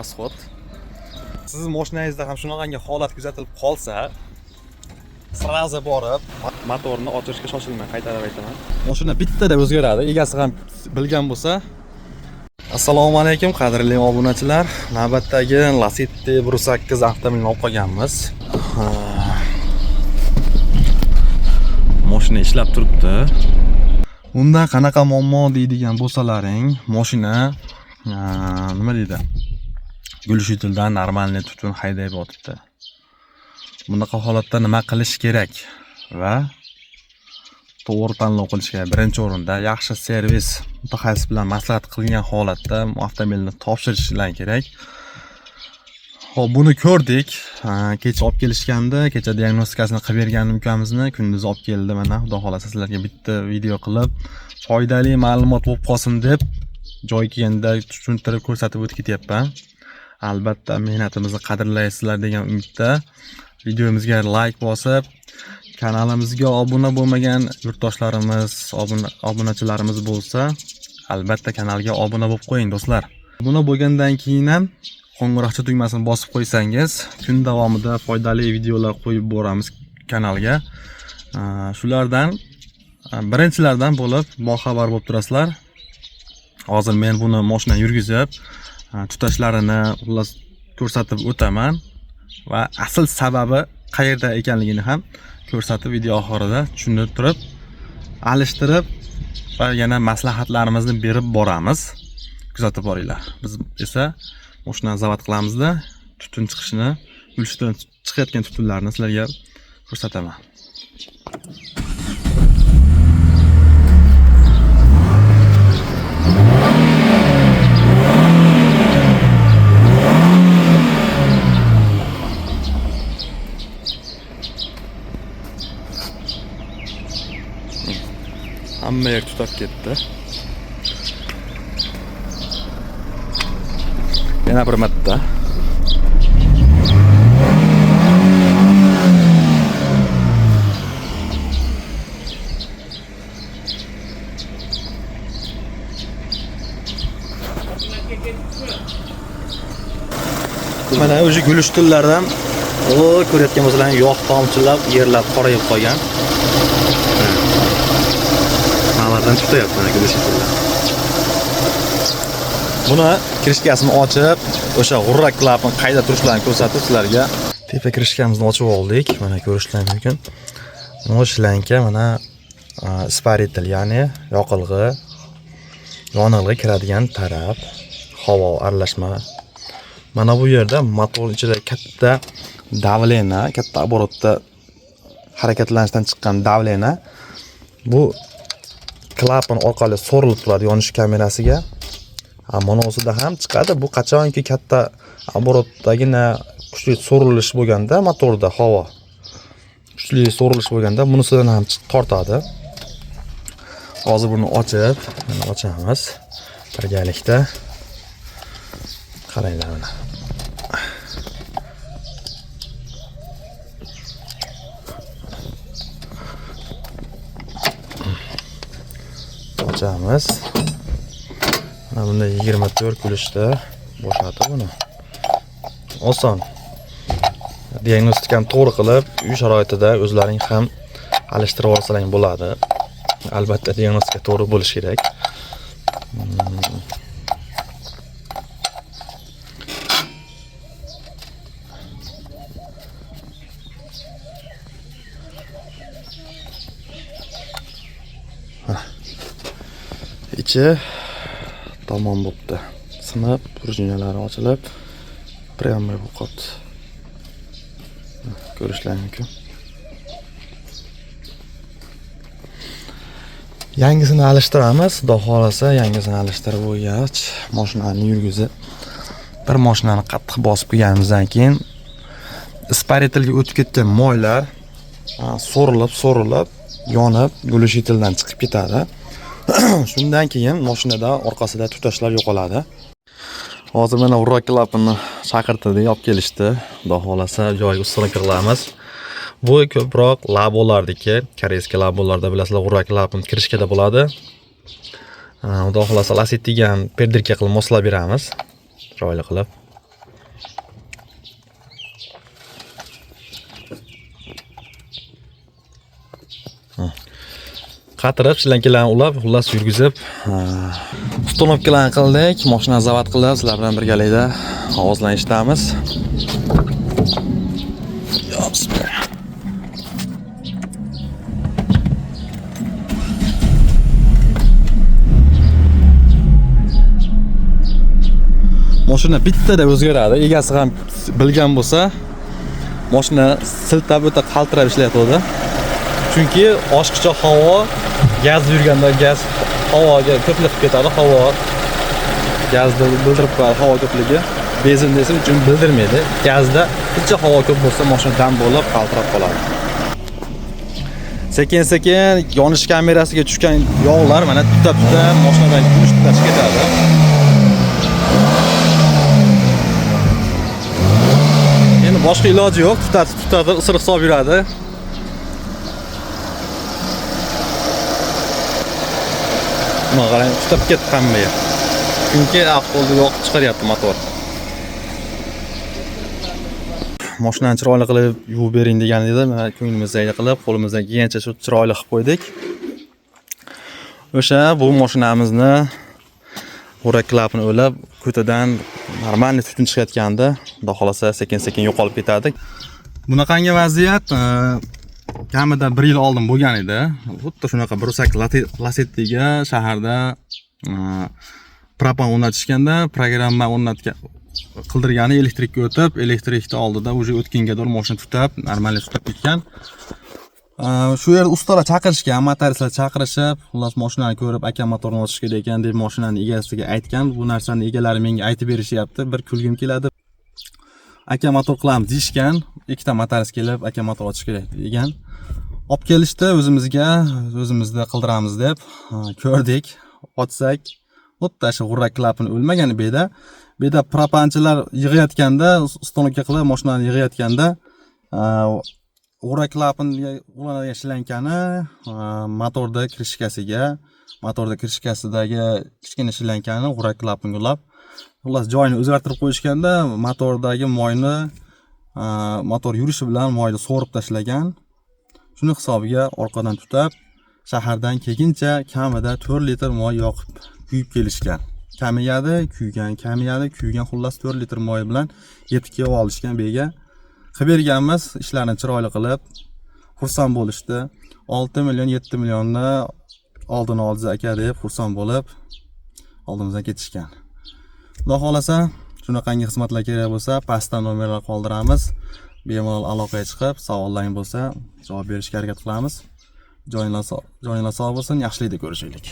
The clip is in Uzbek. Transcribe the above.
расход. Siz mashinangizda ham shunaqangi holat kuzatilib qolsa, sraza borib, motorni ochishga shoshilmang, qaytarib aytaman. Mashina bittada o'zgaradi, egasi ham bilgan bo'lsa. Assalomu alaykum qadrli obunachilar. Navbatdagi Lacetti 1.8 avtomobilni olib qolganmiz. Mashina ishlab turibdi. Unda qanaqa muammo deydigan bo'lsalaring, mashina nima deydi? Gulshitildan normalniy tutun haydab o'tibdi. Bunaqa holatda nima qilish kerak va to'g'ri tanlov qilish kerak. Birinchi o'rinda yaxshi servis mutaxassis bilan maslahat qilgan holatda avtomobilni topshirishlar kerak. Xo'p, buni ko'rdik. Kecha olib kelishganda, kecha diagnostikasini qilib berganim ukamizni kunduz olib keldi. Mana xudo xolasa sizlarga bitta video qilib, foydali ma'lumot bo'lib qolsin deb joy kelganda tushuntirib ko'rsatib o'tib ketyapman. Albatta mehnatimizni qadrlaysizlar degan umidda videomizga like bosib, kanalimizga obuna bo'lmagan yurtdoshlarimiz, obunachilarimiz bo'lsa, albatta kanalga obuna bo'lib qo'ying do'stlar. Obuna bo'lgandan keyin ham qo'ng'iroqcha tugmasini bosib qo'ysangiz, kun davomida foydali videolar qo'yib boramiz kanalga. Shulardan birinchilardan bo'lib boxabar bo'lib turasizlar. Hozir men buni mashina yurgizib, tutashlarini xullas ko'rsatib o'taman va asl sababi qayerda ekanligini ham ko'rsatib video oxirida tushunib turib, alishtirib va yana maslahatlarimizni berib boramiz. Kuzatib boringlar. Biz esa mashinani zavod qilamizda, tutun chiqishini, gulshdan chiqayotgan tutunlarni sizlarga ko'rsataman. Hamma yer tutab ketdi. Yana bir marta. Mana o'sha gulishtillardan ko'rayotgan bo'lsalaring, yog' tomchilab, yerlab qorayib qolgan. Ma'lardan tutyapti mana gulishtillar. Buni krishkasini ochib, o'sha g'urrak klapni qayda turishlarini ko'rsatib sizlarga. Tepa krishkamizni ochib oldik. Mana ko'rishlaringiz mumkin. Moshlanka mana isparitel, ya'ni yoqilg'i, yonilg'i kiradigan taraf, havo aralashma. Mana bu yerda motor ichida katta davlena, katta оборотda harakatlanishdan chiqqan davlena bu klapan orqali so'rilib turadi yonish kamerasiga. Monosida ham chiqadi. Bu qachonki katta оборотdagina kuchli so'rilish bo'lganda motorda havo kuchli so'rilish bo'lganda bunisidan ham tortadi. Hozir buni ochib, mana ochamiz. Birgalikda qaranglar mana. Ochamiz. Mana bunda 24 kulishda bo'shatib buni. Oson. Diagnostikani to'g'ri qilib, uy sharoitida o'zlaring ham alishtirib olsalaring bo'ladi. Albatta diagnostika to'g'ri bo'lishi kerak. Ichi tamom bo'libdi. Sinib, prujinalari ochilib, premya bo'lib ko'rishlaringiz mumkin. Yangisini alishtiramiz. Xudo xolasa yangisini alishtirib bo'lgach, mashinani yurgizib, bir mashinani qattiq bosib qo'yganimizdan keyin isparitelga o'tib ketgan moylar so'rilib, yonib, gulshitildan chiqib ketadi. Shundan keyin mashinada orqasida tutashlar yo'qoladi. Hozir mana g'urrak klapani chaqirtirdik, olib kelishdi. Xudo xolasa joyiga ustiroq qilamiz. Bu ko'proq labolardagi, koreyskiy labolarda bilasizlar, g'urrak klapan kirishkada bo'ladi. Xudo xolasa Lacettiga ham perdirka qilib moslab beramiz. Chiroyli qilib. qatirib, shlankalarni ulab, xullas yurgizib, ustunovkalarni qildik. Mashinani zavat qilib, sizlar bilan birgalikda ovozlarni eshitamiz. Yo, bismillah. Mashina bittada o'zgaradi. Egasi ham bilgan bo'lsa, mashina siltab o'ta qaltirab ishlayotdi. Chunki oshqicha havo gaz yurganda gaz havoga ko'plik ketadi. Havo gazni bildirib qo'yadi, havo ko'pligi. Benzin esa uchun bildirmaydi. Gazda qancha havo ko'p bo'lsa, mashina dam bo'lib qaltirab qoladi. Sekin-sekin yonish kamerasiga tushgan yog'lar mana tutab-tutab mashinadan kumush tutashib ketadi. Boshqa iloji yo'q, tutadi, isiriq solib yuradi. Mana qarang, tutab ketdi hammaga. Chunki avtobusda yo'q chiqaryapti motor. Mashinani chiroyli qilib yuvib bering degan edi. Mana ko'nglimizdagi qilib, qo'limizdan kelgancha shu chiroyli qilib qo'ydik. O'sha bu mashinamizni o'rak klapini o'lab, ko'tadan normalniy tutun chiqayotganda, xudo xolasa sekin-sekin yo'qolib ketadi. Bunaqangi vaziyat kamida 1 yil oldin bo'lgan edi. Xuddi shunaqa Brusak Lasettiga shaharda propan o'rnatishganda, programma qildirgani elektrikka o'tib, elektrikni oldida уже o'tkinga mashina tutab, normalniy tutab ketgan. Shu yerda ustalar chaqirishgan, motoristlar chaqirishib, xullas mashinani ko'rib, aka motorni ochish kerak ekan deb mashinani egasiga aytgan. Bu narsani egalari menga aytib berishyapti. Bir kulgim keladi. Aka motor qilamiz deyishgan. Ikkita motorist kelib, aka motor ochish kerak degan. Olib kelishdi o'zimizda qildiramiz deb ko'rdik. Ochsak, xuddi shu g'urrak klapini o'lmagan beda. Beda propanchilar yig'ayotganda, ustonovka qilib mashinani yig'ayotganda g'urrak klapinga ulanadigan shlankani motorda kirishkasidagi kichkina shlankani g'urrak klapinga ulab, xullas joyini o'zgartirib qo'yishganda motordagi moyni motor yurishi bilan moyni so'rib tashlagan. Shuni hisobiga orqadan tutab, shahardan kelguncha kamida 4 litr moy yoqib kuyib kelishgan. Kamiyadi, kuygan xullas 4 litr moy bilan yetib kelib olishgan bega. Qilib berganmiz, ishlarni chiroyli qilib, xursand bo'lishdi. 6 million, 7 millionni oldini oldi aka deb xursand bo'lib, oldimizdan ketishgan. Xudo xolasa, shunaqangi xizmatlar kerak bo'lsa, pastdan nomerlar qoldiramiz. Bemalol aloqaga chiqib, savollaring bo'lsa, javob berishga harakat qilamiz. Joyinglar sog' bo'lsin, yaxshilikda ko'rishaylik.